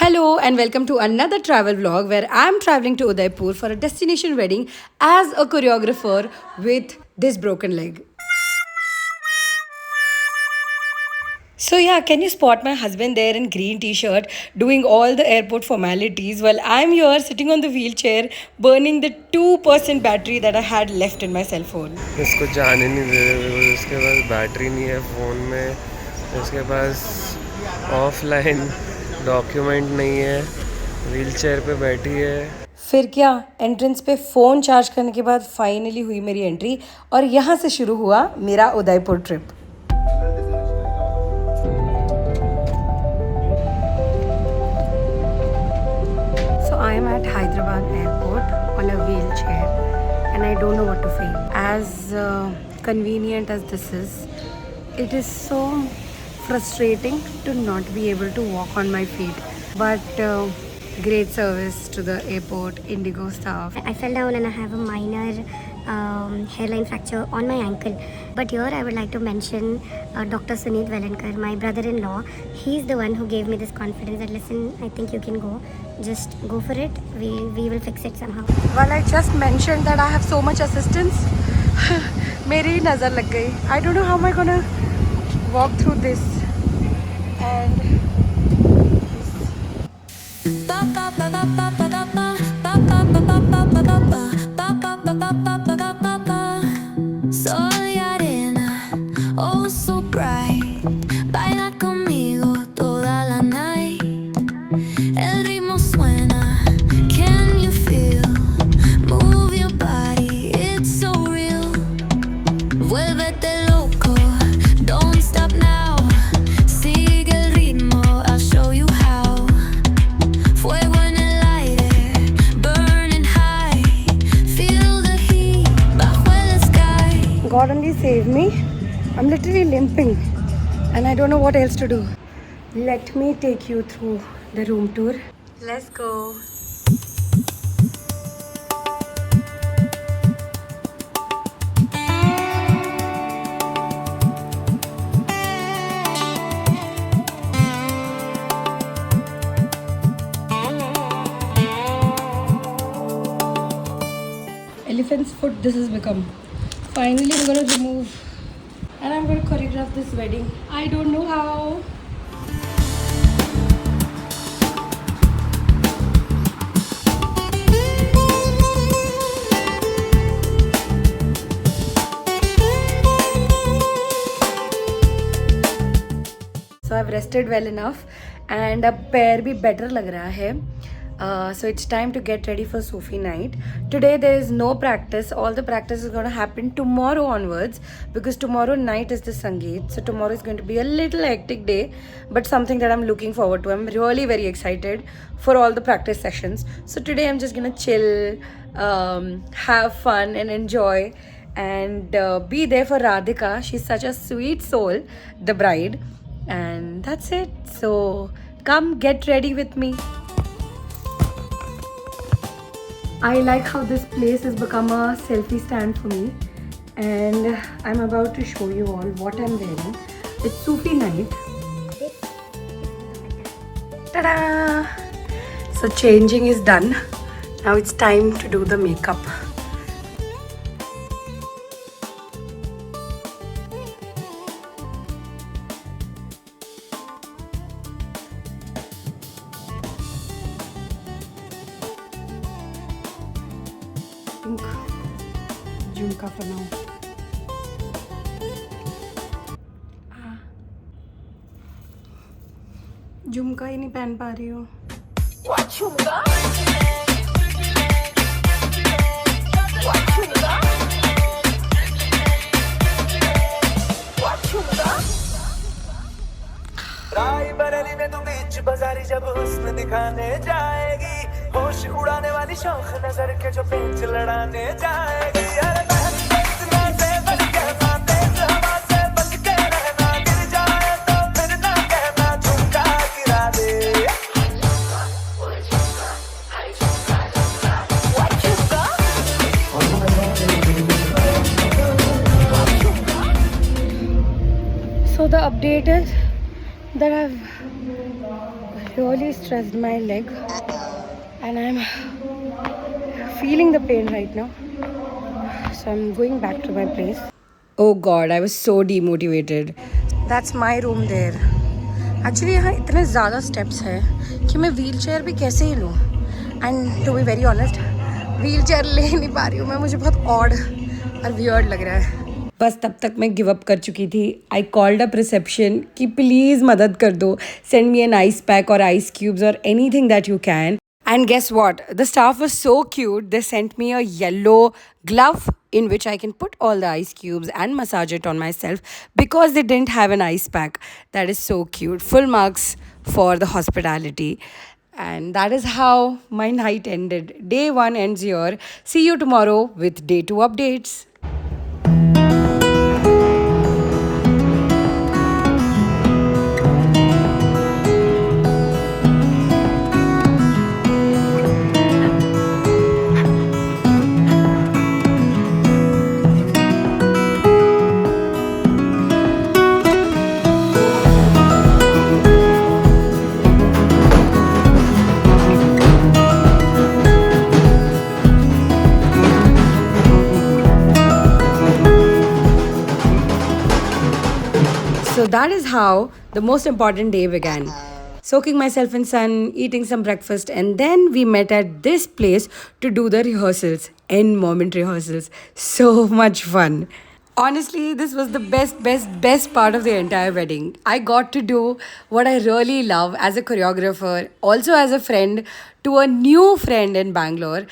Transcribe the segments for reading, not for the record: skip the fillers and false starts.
Hello and welcome to another travel vlog where I'm traveling to Udaipur for a destination wedding as a choreographer with this broken leg. So yeah, can you spot my husband there in green t-shirt doing all the airport formalities while I'm here sitting on the wheelchair burning the 2% battery that I had left in my cell phone. इसको जाने नहीं दे रहे because उसके पास battery नहीं है phone में, उसके पास offline document नहीं है, व्हीलचेयर पे बैठी है। फिर क्या, एंट्रेंस पे फ़ोन चार्ज करने के बाद फाइनली हुई मेरी एंट्री और यहाँ से शुरू हुआ मेरा Udaipur trip. I am at Hyderabad airport on a wheelchair and I don't know what to feel. As convenient as this is, it is so frustrating to not be able to walk on my feet. But great service to the airport, Indigo staff. I fell down and I have a minor hairline fracture on my ankle. But here I would like to mention Dr. Suneet Velankar, my brother-in-law. He's the one who gave me this confidence that listen, I think you can go. Just go for it. We will fix it somehow. Well, I just mentioned that I have so much assistance. मेरी नज़र लग गई. I don't know how am I gonna walk through this. And Soy arena, oh so bright. Baila conmigo toda la night. El ritmo suena, can you feel? Move your body, it's so real. Vuélvete loco, don't stop now. Sigue el ritmo, I'll show you how. Fuego en el aire, burning high. Feel the heat bajo el sky. God only save me. I'm literally limping and I don't know what else to do. Let me take you through the room tour. Let's go. Elephant's foot this has become. Finally we're gonna remove and I'm gonna choreograph this wedding. I don't know how. So I've rested well enough and अब पैर भी better लग रहा है. So it's time to get ready for Sufi night. Today there is no practice. All the practice is going to happen tomorrow onwards because tomorrow night is the Sangeet. So tomorrow is going to be a little hectic day, but something that I'm looking forward to. I'm really very excited for all the practice sessions. So today I'm just going to chill, have fun and enjoy and be there for Radhika. She's such a sweet soul, the bride. And that's it. So come get ready with me. I like how this place has become a selfie stand for me and I'm about to show you all what I'm wearing. It's Sufi night. Ta-da! So changing is done. Now it's time to do the makeup. झुमका for now. झुमका ही नहीं पहन पा रही हूँ. रायबरेली में तू बीच बाजारी जब हुस्न दिखाने जाएगी, होश उड़ाने वाली शौक नजर के जो पेच लड़ाने जाएगी. अरे बहन इतना से बच के ना, तेज हवा से बच के रहना, गिर जाए तो फिर ना कहना झुमका गिरा दे. So the update is that I've really stressed my leg and I'm feeling the pain right now. So I'm going back to my place. Oh god, I was so demotivated. That's my room there. Actually यहाँ इतने ज़्यादा steps है कि मैं wheel chair भी कैसे ही लूँ. And to be very honest, wheel chair ले नहीं पा रही हूँ मैं. मुझे बहुत odd और weird लग रहा है. बस तब तक मैं गिव अप कर चुकी थी. आई कॉल्ड अप रिसेप्शन कि प्लीज़ मदद कर दो. Send me an ice pack और आइस क्यूब्स और anything that you can. And guess what? The staff was so cute. They sent me a yellow glove in which I can put all the ice cubes and massage it on myself because they didn't have an ice pack. That is so cute. Full marks for the hospitality. And that is how my night ended. Day 1 ends here. See you tomorrow with day 2 updates. So that is how the most important day began. Soaking myself in sun, eating some breakfast, and then we met at this place to do the rehearsals, end moment rehearsals. So much fun. Honestly, this was the best part of the entire wedding. I got to do what I really love as a choreographer, also as a friend to a new friend in Bangalore.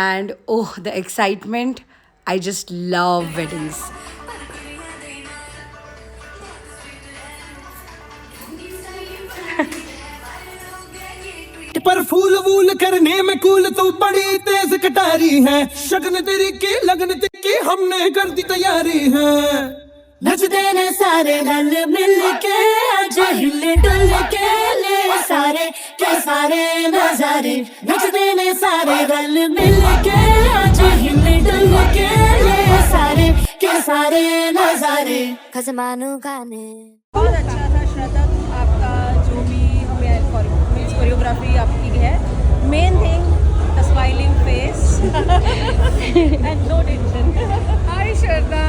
And oh, the excitement. I just love weddings. पर फूल वूल करने में cool तू बड़ी तेज कटारी है. शगन तेरी की लगन तेरी हमने कर दी तैयारी है. नचते ने सारे रल मिल के आज हिले डुल के ले सारे के सारे नजारे. नचते ने सारे रल मिल के आज हिले डुल के ले सारे के सारे नजारे. खजमानू गाने. बहुत अच्छा था श्रद्धा. आपका जो भी हमें कोरियोग्राफी आपकी है. Main thing a smiling face and no tension. Hi Shraddha,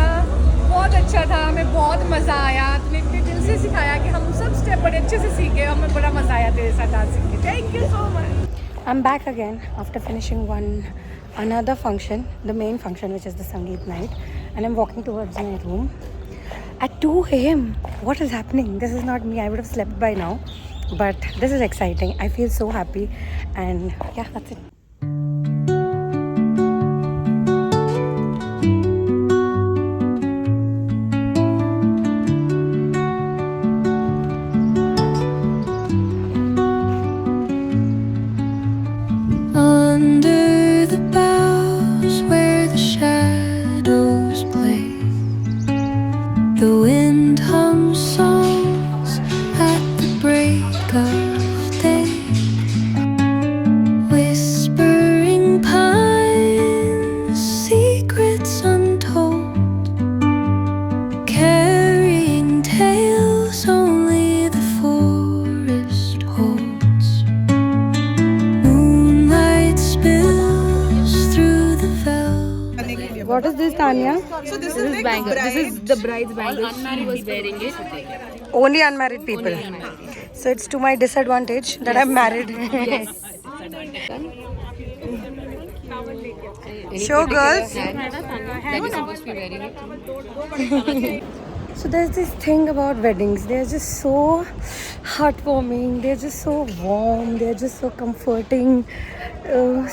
बहुत अच्छा था. हमें बहुत मज़ा आया. तुमने इतने दिल से सिखाया कि हम सब स्टेप बड़े अच्छे से सीखे. हमें बड़ा मज़ा आया तेरे साथ डांस सीख के. Thank you so much. I'm back again after finishing another function, the main function, which is the Sangeet night, and I'm walking towards my room at 2 a.m. What is happening? This is not me. I would have slept by now, but this is exciting. I feel so happy, and yeah, that's it. Under the boughs where the shadows play, the wind hums songs at the break of day. Whispering pines, secrets untold, carrying tales only the forest holds. Moonlight spills through the velvet. What is this, Tanya? So this is bangle. This is the bride's bangle. Unmarried was wearing it. Only unmarried people. So it's to my disadvantage that I'm married. Show girls. So there's this thing about weddings. They're just so heartwarming. They're just so warm. They're just so comforting.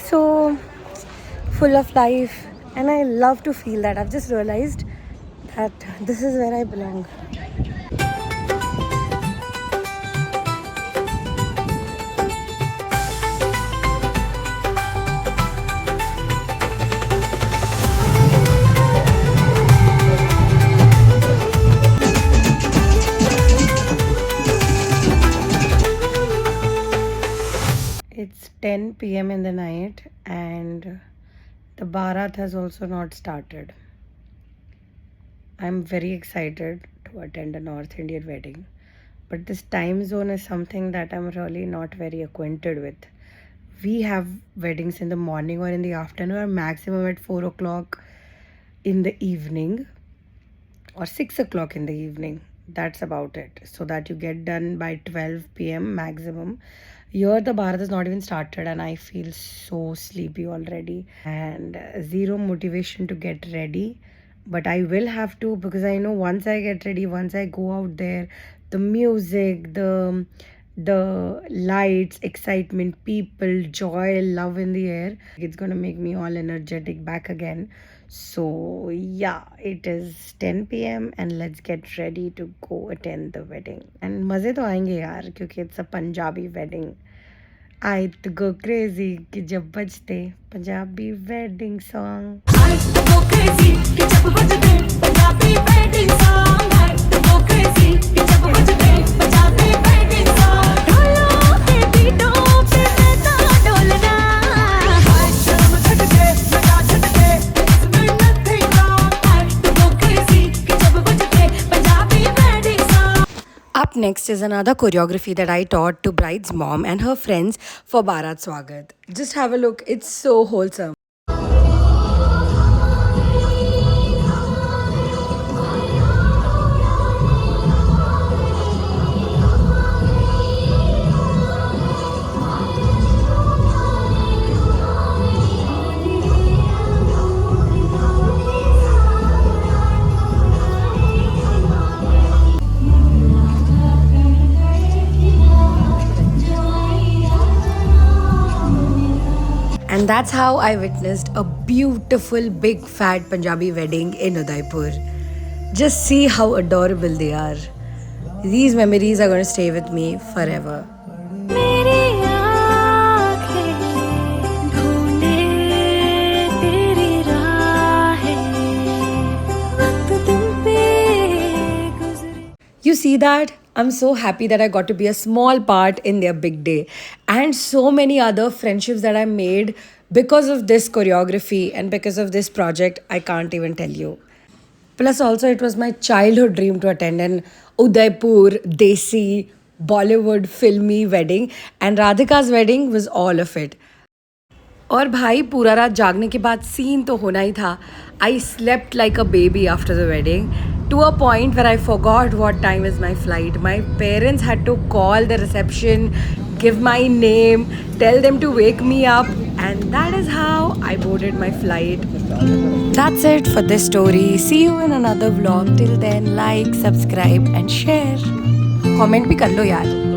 So full of life. And I love to feel that. I've just realized that this is where I belong. It's 10 p.m. in the night and the Bharat has also not started. I'm very excited to attend a North Indian wedding, but this time zone is something that I'm really not very acquainted with. We have weddings in the morning or in the afternoon, or maximum at 4 o'clock in the evening or 6 o'clock in the evening. That's about it. So that you get done by 12 p.m. maximum. Here, the Bharat is not even started, and I feel so sleepy already and zero motivation to get ready. But I will have to, because I know once I get ready, once I go out there, the music, the lights, excitement, people, joy, love in the air, it's gonna make me all energetic back again. So yeah, it is 10 p.m. and let's get ready to go attend the wedding. And मज़े तो आएंगे यार, क्योंकि it's a Punjabi wedding. I to go crazy कि जब बजते Punjabi wedding song. Up next is another choreography that I taught to bride's mom and her friends for Bharat Swagat. Just have a look, it's so wholesome. And that's how I witnessed a beautiful, big, fat Punjabi wedding in Udaipur. Just see how adorable they are. These memories are going to stay with me forever. You see that? I'm so happy that I got to be a small part in their big day. And so many other friendships that I made because of this choreography and because of this project, I can't even tell you. Plus, also, it was my childhood dream to attend an Udaipur, Desi, Bollywood, filmy wedding. And Radhika's wedding was all of it. और भाई पूरा रात जागने के बाद scene तो होना ही था. I slept like a baby after the wedding to a point where I forgot what time is my flight. My parents had to call the reception, give my name, tell them to wake me up, and that is how I boarded my flight. That's it for this story. See you in another vlog. Till then, like, subscribe and share. Comment भी कर लो यार.